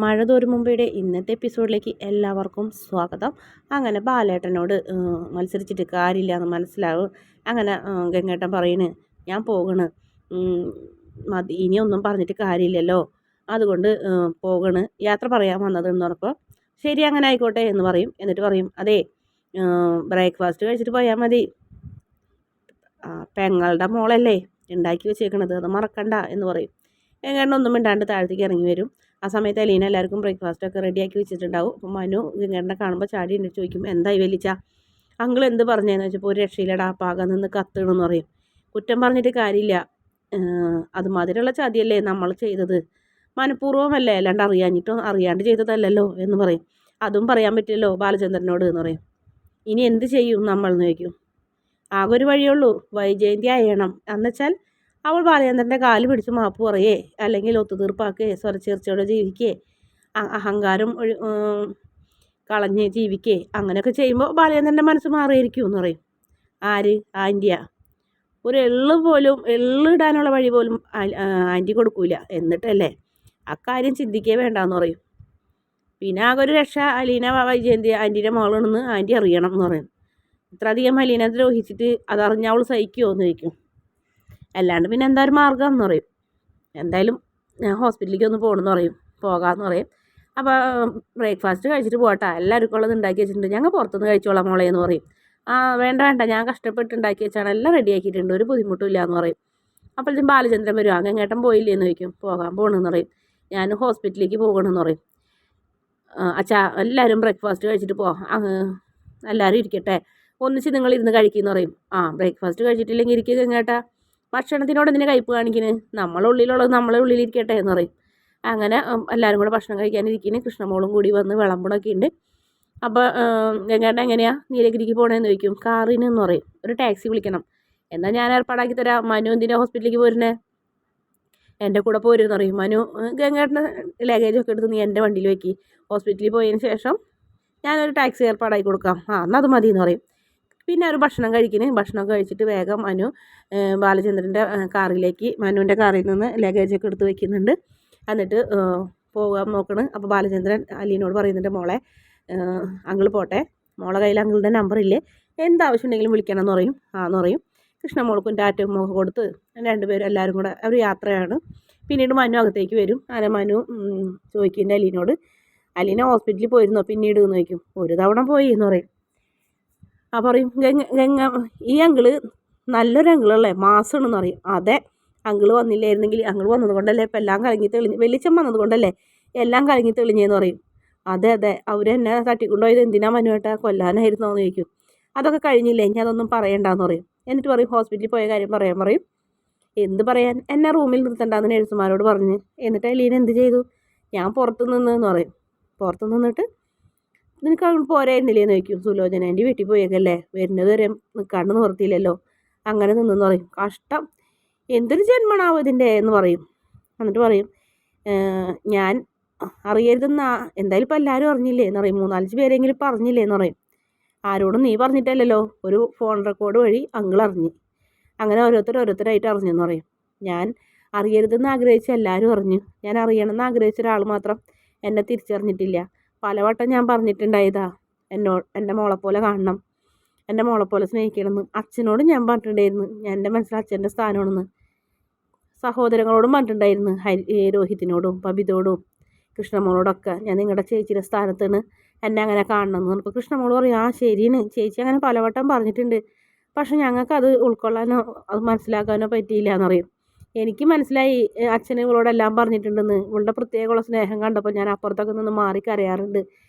മഴ തോരും മുമ്പയുടെ ഇന്നത്തെ എപ്പിസോഡിലേക്ക് എല്ലാവർക്കും സ്വാഗതം. അങ്ങനെ ബാലേട്ടനോട് മത്സരിച്ചിട്ട് കാര്യമില്ല എന്ന് മനസ്സിലാവും. അങ്ങനെ ഗംഗേട്ടൻ പറയണ്, ഞാൻ പോകണ്, മതി, ഇനിയൊന്നും പറഞ്ഞിട്ട് കാര്യമില്ലല്ലോ, അതുകൊണ്ട് പോകണ്, യാത്ര പറയാൻ വന്നതെന്ന് പറഞ്ഞപ്പോൾ ശരി അങ്ങനെ ആയിക്കോട്ടെ എന്ന് പറയും. എന്നിട്ട് പറയും, അതെ, ബ്രേക്ക്ഫാസ്റ്റ് കഴിച്ചിട്ട് പോയാൽ മതി, പെങ്ങളുടെ മോളല്ലേ ഉണ്ടാക്കി വെച്ചേക്കണത്, അത് മറക്കണ്ട എന്ന് പറയും. ഗംഗേട്ടൻ ഒന്നും മിണ്ടാണ്ട് താഴത്തേക്ക് ഇറങ്ങി വരും. ആ സമയത്ത് അലീന എല്ലാവർക്കും ബ്രേക്ക്ഫാസ്റ്റൊക്കെ റെഡിയാക്കി വെച്ചിട്ടുണ്ടാവും. അപ്പോൾ മനു ഗംഗേട്ടനെ കാണുമ്പോൾ ചാടി എന്നെ ചോദിക്കും, എന്തായി വലിച്ച അങ്കിൾ എന്ത് പറഞ്ഞതെന്ന് വെച്ചപ്പോൾ ഒരു രക്ഷയിലടാ, പാകം നിന്ന് കത്തണമെന്ന് പറയും. കുറ്റം പറഞ്ഞിട്ട് കാര്യമില്ല, അത് മധുരമുള്ള ചതിയല്ലേ നമ്മൾ ചെയ്തത്, മനഃപൂർവ്വമല്ലേ, അല്ലാണ്ട് അറിയാണ്ട് ചെയ്തതല്ലല്ലോ എന്ന് പറയും. അതും പറയാൻ പറ്റില്ലല്ലോ ബാലചന്ദ്രനോട് എന്ന് പറയും. ഇനി എന്ത് ചെയ്യും നമ്മൾ എന്ന് ചോദിക്കും. ആകെ ഒരു വഴിയുള്ളൂ, വൈജയന്തി അയണം, എന്നുവെച്ചാൽ അവൾ ബാലചന്ദ്രൻ്റെ കാല് പിടിച്ച് മാപ്പ് പറയേ, അല്ലെങ്കിൽ ഒത്തുതീർപ്പാക്കേ, സ്വരച്ചേർച്ചയോടെ ജീവിക്കേ, അഹങ്കാരം കളഞ്ഞ് ജീവിക്കേ, അങ്ങനെയൊക്കെ ചെയ്യുമ്പോൾ ബാലചന്ദ്രൻ്റെ മനസ്സ് മാറിയിരിക്കും എന്ന് പറയും. ആര്? ആൻറ്റിയ. ഒരു എള്ളിടാനുള്ള വഴി പോലും ആൻറ്റി കൊടുക്കൂല, എന്നിട്ടല്ലേ അക്കാര്യം ചിന്തിക്കേ വേണ്ടെന്ന് പറയും. പിന്നെ ആകെ ഒരു രക്ഷ അലീന വൈജയന്തി ആൻറ്റിയുടെ മകളാണെന്ന് ആൻറ്റി അറിയണം എന്ന് പറയും. ഇത്രയധികം അലീന ദ്രോഹിച്ചിട്ട് അതറിഞ്ഞ അവൾ സഹിക്കുമോ എന്ന് ചോദിക്കും. അല്ലാണ്ട് പിന്നെ എന്താ ഒരു മാർഗം എന്ന് പറയും. എന്തായാലും ഞാൻ ഹോസ്പിറ്റലിലേക്ക് ഒന്ന് പോകണമെന്ന് പറയും. പോകാമെന്ന് പറയും. അപ്പോൾ ബ്രേക്ക്ഫാസ്റ്റ് കഴിച്ചിട്ട് പോകട്ടെ, എല്ലാവർക്കും ഉള്ളത് ഉണ്ടാക്കി വെച്ചിട്ടുണ്ട്, ഞങ്ങൾ പുറത്തുനിന്ന് കഴിച്ചോളാം മോളെ എന്ന് പറയും. വേണ്ട ഞാൻ കഷ്ടപ്പെട്ട് ഉണ്ടാക്കി വെച്ചാണ്, എല്ലാം റെഡിയാക്കിയിട്ടുണ്ട്, ഒരു ബുദ്ധിമുട്ടും ഇല്ല എന്ന് പറയും. അപ്പോഴത്തേക്കും ബാലചന്ദ്രൻ വരും. ഗംഗേട്ടൻ പോയില്ലേ എന്ന് ചോദിക്കും. പോകാൻ പോകണമെന്ന് പറയും. ഞാൻ ഹോസ്പിറ്റലിലേക്ക് പോകണമെന്ന് പറയും. അച്ഛാ, എല്ലാവരും ബ്രേക്ക്ഫാസ്റ്റ് കഴിച്ചിട്ട് എല്ലാവരും ഇരിക്കട്ടെ, ഒന്നിച്ച് നിങ്ങൾ ഇരുന്ന് കഴിക്കുമെന്ന് പറയും. ബ്രേക്ക്ഫാസ്റ്റ് കഴിച്ചിട്ടില്ലെങ്കിൽ ഇരിക്കുക ഗംഗേട്ടാ, ഭക്ഷണത്തിനോട് എന്തിനാ കയ്പ്പ് കാണിക്കുന്നത്, നമ്മളെ ഉള്ളിലുള്ളത് നമ്മളെ ഉള്ളിലിരിക്കട്ടെ എന്ന് പറയും. അങ്ങനെ എല്ലാവരും കൂടെ ഭക്ഷണം കഴിക്കാനിരിക്കുന്നു. കൃഷ്ണമോളും കൂടി വന്ന് വിളമ്പണമൊക്കെ ഉണ്ട്. അപ്പോൾ ഗംഗേട്ടൻ എങ്ങനെയാണ് നീലഗിരിക്ക് പോകണമെന്ന് ചോദിക്കും. കാറിന് എന്ന് പറയും. ഒരു ടാക്സി വിളിക്കണം. എന്നാൽ ഞാൻ ഏർപ്പാടാക്കി തരാം. മനു എന്തിനാ ഹോസ്പിറ്റലിലേക്ക് പോരുന്നേ, എൻ്റെ കൂടെ പോരുമെന്ന് പറയും. മനു, ഗംഗേട്ടൻ്റെ ലഗേജൊക്കെ എടുത്ത് നീ എൻ്റെ വണ്ടിയിൽ വെക്കി, ഹോസ്പിറ്റലിൽ പോയതിന് ശേഷം ഞാനൊരു ടാക്സി ഏർപ്പാടാക്കി കൊടുക്കാം. എന്നാൽ അത് മതി എന്ന് പറയും. പിന്നെ ഒരു ഭക്ഷണം ഭക്ഷണമൊക്കെ കഴിച്ചിട്ട് വേഗം മനു ബാലചന്ദ്രൻ്റെ കാറിലേക്ക്, മനുവിൻ്റെ കാറിൽ നിന്ന് ലഗേജൊക്കെ എടുത്ത് വയ്ക്കുന്നുണ്ട്. എന്നിട്ട് പോകാൻ നോക്കണം. അപ്പോൾ ബാലചന്ദ്രൻ അലീനോട് പറയുന്നുണ്ട്, മോളെ അങ്കിൾ പോട്ടെ, മോളെ കയ്യിൽ അങ്കിളുടെ നമ്പറില്ലേ, എന്താവശ്യം ഉണ്ടെങ്കിലും വിളിക്കണം എന്ന് പറയും. എന്ന് പറയും. കൃഷ്ണമോൾക്കും ടാറ്റയും ഒക്കെ കൊടുത്ത് രണ്ടുപേരും എല്ലാവരും കൂടെ ഒരു യാത്രയാണ്. പിന്നീട് മനു അകത്തേക്ക് വരും. അങ്ങനെ മനു ചോദിക്കുന്നുണ്ട് അലീനോട്, അലീന ഹോസ്പിറ്റലിൽ പോയിരുന്നോ പിന്നീട് എന്ന് ചോദിക്കും. ഒരു തവണ പോയി എന്ന് പറയും. പറയും, ഗംഗ ഈ അങ്കിള് നല്ലൊരു അങ്കിളല്ലേ, മാസമാണെന്ന് പറയും. അതെ, അങ്കിള് വന്നില്ലായിരുന്നെങ്കിൽ, അങ്കിള് വന്നത് കൊണ്ടല്ലേ ഇപ്പം എല്ലാം കലങ്ങി തെളിഞ്ഞ്, വെളിച്ചം വന്നത് കൊണ്ടല്ലേ എല്ലാം കലങ്ങി തെളിഞ്ഞെന്ന് പറയും. അതെ, അവരെന്നെ തട്ടിക്കൊണ്ടുപോയത് എന്തിനാ മനുവേട്ടാ, കൊല്ലാനായിരുന്നോ എന്ന് ചോദിക്കും. അതൊക്കെ കഴിഞ്ഞില്ലേ, ഇനി അതൊന്നും പറയണ്ടെന്ന് പറയും. എന്നിട്ട് പറയും, ഹോസ്പിറ്റലിൽ പോയ കാര്യം പറയാൻ പറയും. എന്ത് പറയാൻ, എന്നെ റൂമിൽ നിർത്തണ്ടെന്ന് നഴ്സുമാരോട് പറഞ്ഞ്. എന്നിട്ട് അലീന എന്ത് ചെയ്തു, ഞാൻ പുറത്ത് നിന്നെന്ന് പറയും. പുറത്ത് നിന്നിട്ട് നിനക്ക് അങ്ങോട്ട് പോരായിരുന്നില്ലേന്ന് ചോദിക്കും. സുലോചന എൻ്റെ വീട്ടിൽ പോയേക്കല്ലേ, വരുന്നത് വരെ നിൽക്കാണ്ട് നിവർത്തിയില്ലല്ലോ, അങ്ങനെ നിന്നെന്ന് പറയും. കഷ്ടം, എന്തൊരു ജന്മണാവും ഇതിൻ്റെ എന്ന് പറയും. എന്നിട്ട് പറയും, ഞാൻ അറിയരുതെന്നാ, എന്തായാലും ഇപ്പം എല്ലാവരും അറിഞ്ഞില്ലേ എന്ന് പറയും. 3-4 പേരെങ്കിലും പറഞ്ഞില്ലേ എന്ന് പറയും. ആരോടും നീ പറഞ്ഞിട്ടല്ലല്ലോ, ഒരു ഫോൺ റെക്കോർഡ് വഴി അങ്കിൾ അറിഞ്ഞ്, അങ്ങനെ ഓരോരുത്തരായിട്ട് അറിഞ്ഞെന്ന് പറയും. ഞാൻ അറിയരുതെന്ന് ആഗ്രഹിച്ച എല്ലാവരും അറിഞ്ഞു, ഞാൻ അറിയണമെന്ന് ആഗ്രഹിച്ച ഒരാൾ മാത്രം എന്നെ തിരിച്ചറിഞ്ഞിട്ടില്ല. പലവട്ടം ഞാൻ പറഞ്ഞിട്ടുണ്ടായതാ, എൻ്റെ മോളെപ്പോലെ കാണണം, എൻ്റെ മോളെപ്പോലെ സ്നേഹിക്കണമെന്ന്. അച്ഛനോടും ഞാൻ പറഞ്ഞിട്ടുണ്ടായിരുന്നു, എൻ്റെ മനസ്സിൽ അച്ഛൻ്റെ സ്ഥാനമാണെന്ന്. സഹോദരങ്ങളോടും പറഞ്ഞിട്ടുണ്ടായിരുന്നു, രോഹിത്തിനോടും ബബിതോടും കൃഷ്ണമോളോടൊക്കെ, ഞാൻ നിങ്ങളുടെ ചേച്ചിയുടെ സ്ഥാനത്താണ്, എന്നെ അങ്ങനെ കാണണം എന്ന് പറഞ്ഞപ്പോൾ കൃഷ്ണമോൾ പറയും, ശരിയാണ് ചേച്ചി അങ്ങനെ പലവട്ടം പറഞ്ഞിട്ടുണ്ട്, പക്ഷെ ഞങ്ങൾക്കത് ഉൾക്കൊള്ളാനോ അത് മനസ്സിലാക്കാനോ പറ്റിയില്ല എന്ന് പറയും. എനിക്ക് മനസ്സിലായി അച്ഛന് ഇവളോടെല്ലാം പറഞ്ഞിട്ടുണ്ടെന്ന്. ഇവളുടെ പ്രത്യേകമുള്ള സ്നേഹം കണ്ടപ്പോൾ ഞാൻ അപ്പുറത്തൊക്കെ നിന്ന് മാറി കരയാറുണ്ട്.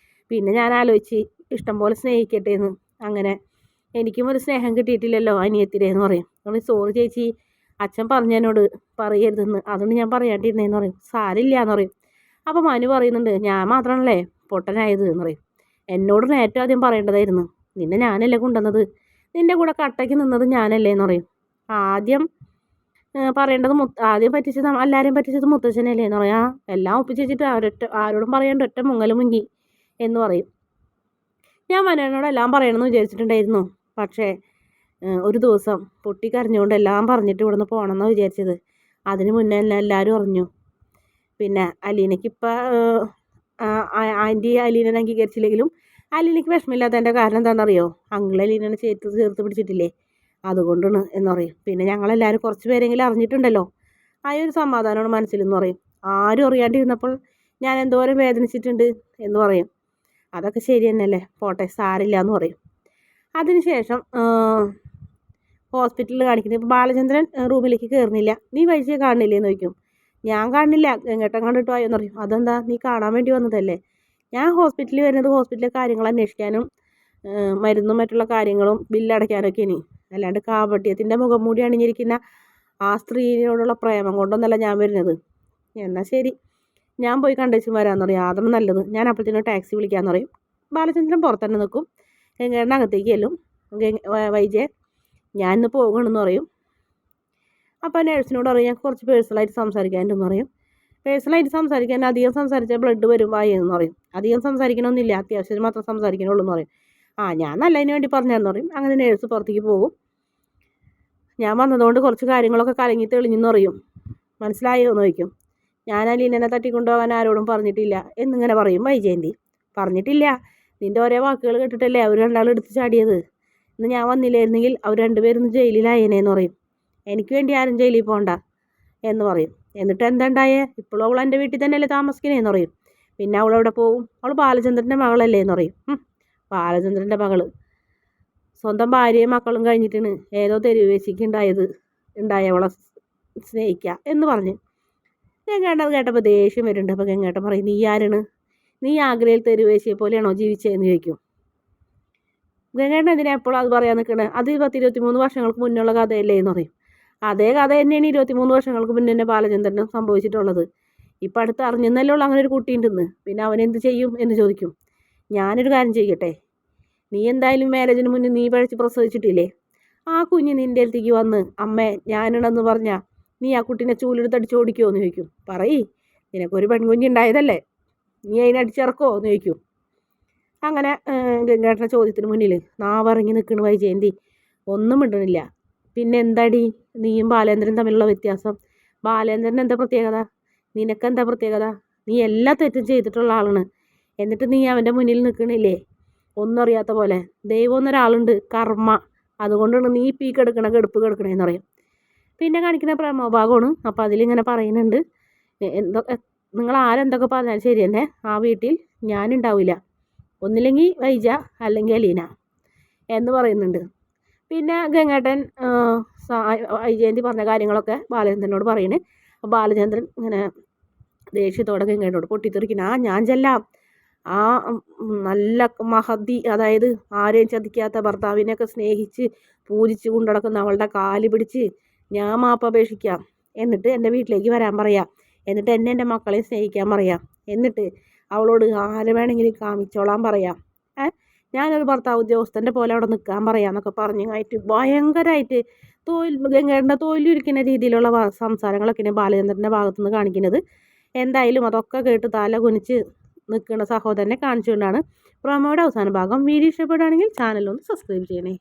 പിന്നെ ഞാൻ ആലോചിച്ച് ഇഷ്ടം പോലെ സ്നേഹിക്കട്ടെ എന്ന്. അങ്ങനെ എനിക്കും ഒരു സ്നേഹം കിട്ടിയിട്ടില്ലല്ലോ അനിയത്തിരെ എന്ന് പറയും. നമ്മൾ സോറി ചേച്ചി, അച്ഛൻ പറഞ്ഞതിനോട് പറയരുതെന്ന്, അതുകൊണ്ട് ഞാൻ പറയാണ്ടിരുന്നേന്ന് പറയും. സാരില്ല എന്ന് പറയും. അപ്പോൾ മനു പറയുന്നുണ്ട്, ഞാൻ മാത്രമാണല്ലേ പൊട്ടനായത് എന്ന് പറയും. എന്നോട് ഏറ്റവും ആദ്യം പറയേണ്ടതായിരുന്നു, നിന്നെ ഞാനല്ലേ കൊണ്ടുവന്നത്, നിൻ്റെ കൂടെ കട്ടയ്ക്ക് നിന്നത് ഞാനല്ലേ എന്ന് പറയും. ആദ്യം പറയേണ്ടത് ആദ്യം പറ്റിച്ചത്, എല്ലാവരെയും പറ്റിച്ചത് മുത്തച്ഛനല്ലേ എന്ന് പറയാം. എല്ലാം ഒപ്പിച്ച് വെച്ചിട്ട് ആരോടും പറയാണ്ട് ഒറ്റ മുങ്ങലും മുങ്ങി എന്ന് പറയും. ഞാൻ മനുവിനോട് എല്ലാം പറയണമെന്ന് വിചാരിച്ചിട്ടുണ്ടായിരുന്നു, പക്ഷേ ഒരു ദിവസം പൊട്ടിക്കരഞ്ഞുകൊണ്ട് എല്ലാം പറഞ്ഞിട്ട് ഇവിടുന്ന് പോകണമെന്നാണ് വിചാരിച്ചത്. അതിന് മുന്നേ എല്ലാവരും അറിഞ്ഞു. പിന്നെ അലീനയ്ക്കിപ്പോൾ ആൻറ്റി അലീനനെ അംഗീകരിച്ചില്ലെങ്കിലും അലീനയ്ക്ക് വിഷമില്ലാത്തതിൻ്റെ കാരണം എന്താണെന്നറിയോ? അങ്കിൾ അലീനനെ ചേർത്ത് പിടിച്ചിട്ടില്ലേ, അതുകൊണ്ടാണ് എന്ന് പറയും. പിന്നെ ഞങ്ങളെല്ലാവരും കുറച്ച് പേരെങ്കിലും അറിഞ്ഞിട്ടുണ്ടല്ലോ, ആ ഒരു സമാധാനമാണ് മനസ്സിലെന്ന് പറയും. ആരും അറിയാണ്ടിരുന്നപ്പോൾ ഞാൻ എന്തോരം വേദനിച്ചിട്ടുണ്ട് എന്ന് പറയും. അതൊക്കെ ശരി തന്നെയല്ലേ, പോട്ടെ സാരില്ല എന്ന് പറയും. അതിനുശേഷം ഹോസ്പിറ്റലിൽ കാണിക്കുന്നത്. ഇപ്പോൾ ബാലചന്ദ്രൻ റൂമിലേക്ക് കയറുന്നില്ല. നീ വൈദ്യയെ കാണുന്നില്ലേ എന്ന് ചോദിക്കും. ഞാൻ കാണുന്നില്ല, എങ്ങോട്ടും കണ്ടിട്ട് പോയോ എന്ന് പറയും. അതെന്താ, നീ കാണാൻ വേണ്ടി വന്നതല്ലേ? ഞാൻ ഹോസ്പിറ്റലിൽ വരുന്നത് ഹോസ്പിറ്റലിലെ കാര്യങ്ങൾ അന്വേഷിക്കാനും മരുന്നും മറ്റുള്ള കാര്യങ്ങളും ബില്ലടയ്ക്കാനൊക്കെ ഇനി, അല്ലാണ്ട് കാപട്യത്തിൻ്റെ മുഖം മൂടി അണിഞ്ഞിരിക്കുന്ന ആ സ്ത്രീയോടുള്ള പ്രേമം കൊണ്ടൊന്നല്ല ഞാൻ വരുന്നത്. എന്നാൽ ശരി, ഞാൻ പോയി കണ്ടേച്ചും വരാമെന്ന് പറയും. അതാണ് നല്ലത്, ഞാൻ അപ്പോഴത്തേനും ടാക്സി വിളിക്കാമെന്ന് പറയും. ബാലചന്ദ്രൻ പുറത്തന്നെ നിൽക്കും. ഗംഗേട്ടനകത്തേക്ക് ചെല്ലും. വൈജയ ഞാൻ ഇന്ന് പോകണമെന്ന് പറയും. അപ്പോൾ നേഴ്സിനോട് പറയും, ഞാൻ കുറച്ച് പേഴ്സണലായിട്ട് സംസാരിക്കാനുണ്ടെന്ന് പറയും. പേഴ്സണലായിട്ട് സംസാരിക്കാൻ അധികം സംസാരിച്ചാൽ ബ്ലഡ് വരും വായെന്ന് പറയും. അധികം സംസാരിക്കണമെന്നില്ല, അത്യാവശ്യം മാത്രം സംസാരിക്കണുള്ളൂ എന്ന് പറയും. ഞാൻ നല്ലതിന് വേണ്ടി പറഞ്ഞതെന്ന് പറയും. അങ്ങനെ നേഴ്സ് പുറത്തേക്ക് പോകും. ഞാൻ വന്നതുകൊണ്ട് കുറച്ച് കാര്യങ്ങളൊക്കെ കലങ്ങി തെളിഞ്ഞെന്ന് പറയും. മനസ്സിലായോ എന്ന് ചോദിക്കും. ഞാൻ അലീനനെ തട്ടിക്കൊണ്ടുപോകാൻ ആരോടും പറഞ്ഞിട്ടില്ല എന്നിങ്ങനെ പറയും വൈജയന്തി. പറഞ്ഞിട്ടില്ല, നിൻ്റെ ഓരോ വാക്കുകൾ കേട്ടിട്ടല്ലേ അവർ രണ്ടാളും എടുത്ത് ചാടിയത്. ഇന്ന് ഞാൻ വന്നില്ലായിരുന്നെങ്കിൽ അവർ രണ്ടുപേരും ജയിലിലായേനേന്ന് പറയും. എനിക്ക് വേണ്ടി ആരും ജയിലിൽ പോകണ്ട എന്ന് പറയും. എന്നിട്ട് എന്താ ഉണ്ടായേ? ഇപ്പോഴും അവൾ എൻ്റെ വീട്ടിൽ തന്നെയല്ലേ താമസിക്കണേന്ന് പറയും. പിന്നെ അവളെവിടെ പോവും? അവൾ ബാലചന്ദ്രൻ്റെ മകളല്ലേ എന്ന് പറയും. ബാലചന്ദ്രൻ്റെ മകള് സ്വന്തം ഭാര്യയും മക്കളും കഴിഞ്ഞിട്ടാണ് ഏതോ തെരുവ് വെച്ചിക്ക് ഉണ്ടായവളെ സ്നേഹിക്കുക എന്ന് പറഞ്ഞ്. ഗംഗേട്ടൻ കേട്ടപ്പോൾ ദേഷ്യം വരുന്നുണ്ട്. അപ്പോൾ ഗംഗേട്ടൻ പറയും, നീ ആരാണ്? നീ ആഗ്രയിൽ തെരുവേശിയെ പോലെയാണോ ജീവിച്ചതെന്ന് ചോദിക്കും. ഗംഗേട്ടൻ എന്തിനാ എപ്പോഴും അത് പറയാൻ നിൽക്കണേ? അത് 23 വർഷങ്ങൾക്ക് മുന്നുള്ള കഥയല്ലേ എന്ന് പറയും. അതേ കഥ തന്നെയാണ് 23 വർഷങ്ങൾക്ക് മുന്നേ തന്നെ ബാലചന്ദ്രനും സംഭവിച്ചിട്ടുള്ളത്. ഇപ്പം അടുത്ത് അറിഞ്ഞെന്നല്ലേ ഉള്ളൂ അങ്ങനെ ഒരു കുട്ടിയുണ്ടെന്ന്. പിന്നെ അവൻ എന്ത് ചെയ്യും എന്ന് ചോദിക്കും. ഞാനൊരു കാര്യം ചെയ്യട്ടെ, നീ എന്തായാലും മാരേജിന് മുന്നേ നീ പഴിച്ച് പ്രസവിച്ചിട്ടില്ലേ? ആ കുഞ്ഞ് നിൻ്റെ അടുത്തേക്ക് വന്ന് അമ്മേ ഞാനാണെന്ന് പറഞ്ഞാൽ നീ ആ കുട്ടീനെ ചൂലെടുത്തടിച്ച് ഓടിക്കുമോ എന്ന് ചോദിക്കും. പറയ്, നിനക്കൊരു പെൺകുഞ്ഞുണ്ടായതല്ലേ, നീ അതിനടിച്ചിറക്കുമോ എന്ന് ചോദിക്കും. അങ്ങനെ ഗംഗേട്ടൻ്റെ ചോദ്യത്തിന് മുന്നിൽ നാവിറങ്ങി നിൽക്കണ വൈജയന്തി ഒന്നും മിണ്ടണില്ല. പിന്നെ എന്താടി നീയും ബാലേന്ദ്രൻ തമ്മിലുള്ള വ്യത്യാസം? ബാലേന്ദ്രൻ എന്താ പ്രത്യേകത? നിനക്കെന്താ പ്രത്യേകത? നീ എല്ലാ തെറ്റും ചെയ്തിട്ടുള്ള ആളാണ്, എന്നിട്ട് നീ അവൻ്റെ മുന്നിൽ നിൽക്കണില്ലേ ഒന്നും അറിയാത്ത പോലെ? ദൈവം എന്നൊരാളുണ്ട്, കർമ്മ, അതുകൊണ്ടാണ് നീ പീ കെടുപ്പ് കിടക്കണേന്ന് പറയും. പിന്നെ കാണിക്കുന്ന പ്രമോഭാഗമാണ്. അപ്പോൾ അതിലിങ്ങനെ പറയുന്നുണ്ട്, നിങ്ങൾ ആരെന്തൊക്കെ പറഞ്ഞാൽ ശരി തന്നെ, ആ വീട്ടിൽ ഞാനുണ്ടാവില്ല, ഒന്നില്ലെങ്കിൽ വൈജ അല്ലെങ്കിൽ അലീന എന്ന് പറയുന്നുണ്ട്. പിന്നെ ഗംഗേട്ടൻ വൈജയന്തി പറഞ്ഞ കാര്യങ്ങളൊക്കെ ബാലചന്ദ്രനോട് പറയണേ. അപ്പോൾ ബാലചന്ദ്രൻ ഇങ്ങനെ ദേഷ്യത്തോടെ ഗംഗേട്ടനോട് പൊട്ടിത്തെറിക്കുന്ന, ഞാൻ ചെല്ലാം, ആ നല്ല മഹതി, അതായത് ആരെയും ചതിക്കാത്ത ഭർത്താവിനെയൊക്കെ സ്നേഹിച്ച് പൂജിച്ച് കൊണ്ടുനടക്കുന്ന അവളുടെ കാല് പിടിച്ച് ഞാൻ മാപ്പപേക്ഷിക്കാം, എന്നിട്ട് എൻ്റെ വീട്ടിലേക്ക് വരാൻ പറയാം, എന്നിട്ട് എന്നെ എൻ്റെ മക്കളെ സ്നേഹിക്കാൻ പറയാം, എന്നിട്ട് അവളോട് ആരെ വേണമെങ്കിലും കാമിച്ചോളാൻ പറയാം, ഞാനൊരു ഭർത്താവ് ഉദ്യോഗസ്ഥൻ്റെ പോലെ അവിടെ നിൽക്കാൻ പറയാമെന്നൊക്കെ പറഞ്ഞായിട്ട് ഭയങ്കരമായിട്ട് ഗംഗേട്ടൻ്റെ തോലിരിക്കുന്ന രീതിയിലുള്ള സംസാരങ്ങളൊക്കെയാണ് ബാലചന്ദ്രൻ്റെ ഭാഗത്തുനിന്ന് കാണിക്കുന്നത്. എന്തായാലും അതൊക്കെ കേട്ട് തല കുനിച്ച് നിൽക്കുന്ന സഹോദരനെ കാണിച്ചുകൊണ്ടാണ് പ്രൊമോയുടെ അവസാന ഭാഗം. വീഡിയോ ഇഷ്ടപ്പെടുകയാണെങ്കിൽ ചാനലൊന്ന് സബ്സ്ക്രൈബ് ചെയ്യണേ.